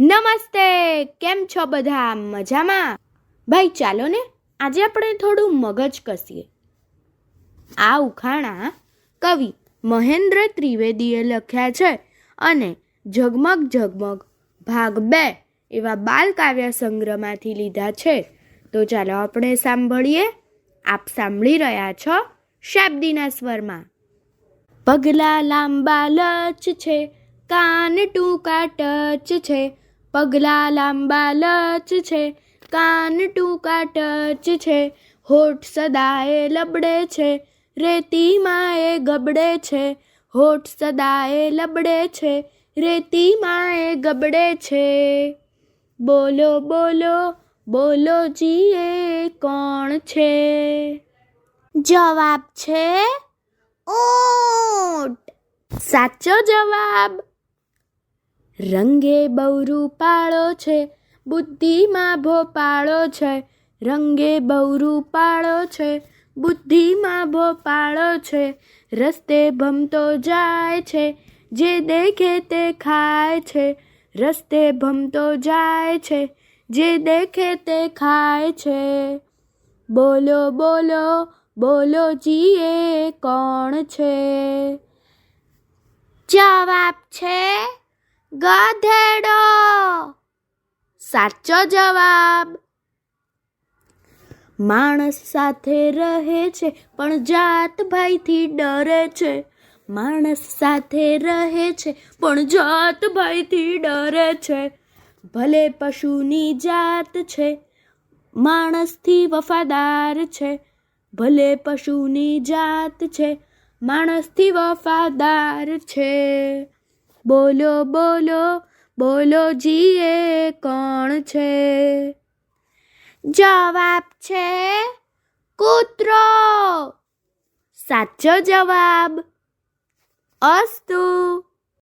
નમસ્તે, કેમ છો બધા? મજામાં? ભાઈ ચાલો ને આજે આપણે થોડું મગજ કસીએ. આ ઉખાણા કવિ મહેન્દ્ર ત્રિવેદીએ લખ્યા છે અને ઝગમગ ઝગમગ ભાગ 2 એવા બાલ કાવ્ય સંગ્રહમાંથી લીધા છે. તો ચાલો આપણે સાંભળીએ. આપ સાંભળી રહ્યા છો શાબ્દીના સ્વરમાં. પગલા લાંબા લચ છે, કાન ટૂંકા ટચ છે. પગલા લાંબા લચ છે, કાન ટૂંકા ટચ છે. હોઠ સદાએ લબડે છે, રેતીમાં એ ગબડે છે. હોઠ સદાએ લબડે છે, રેતીમાં એ ગબડે છે. બોલો બોલો બોલો જી એ કોણ છે? જવાબ છે ઊંટ. સાચો જવાબ. રંગે બહુ રૂપાળો છે, બુદ્ધિમાં ભોપાળો છે. રંગે બહુ રૂપાળો છે, બુદ્ધિમાં ભોપાળો છે. રસ્તે ભમતો જાય છે, જે દેખે તે ખાય છે. રસ્તે ભમતો જાય છે, જે દેખે તે ખાય છે. બોલો બોલો બોલો જી એ કોણ છે? જવાબ છે ગધેડો. સાચો જવાબ. માણસ સાથે રહે છે પણ જાત ભાઈથી ડરે છે. માણસ સાથે રહે છે પણ જાત ભાઈથી ડરે છે. ભલે પશુની જાત છે, માણસથી વફાદાર છે. ભલે પશુની જાત છે, માણસથી વફાદાર છે. બોલો બોલો બોલો જી એ કોણ છે? જવાબ છે કૂતરો. સાચો જવાબ. અસ્તુ.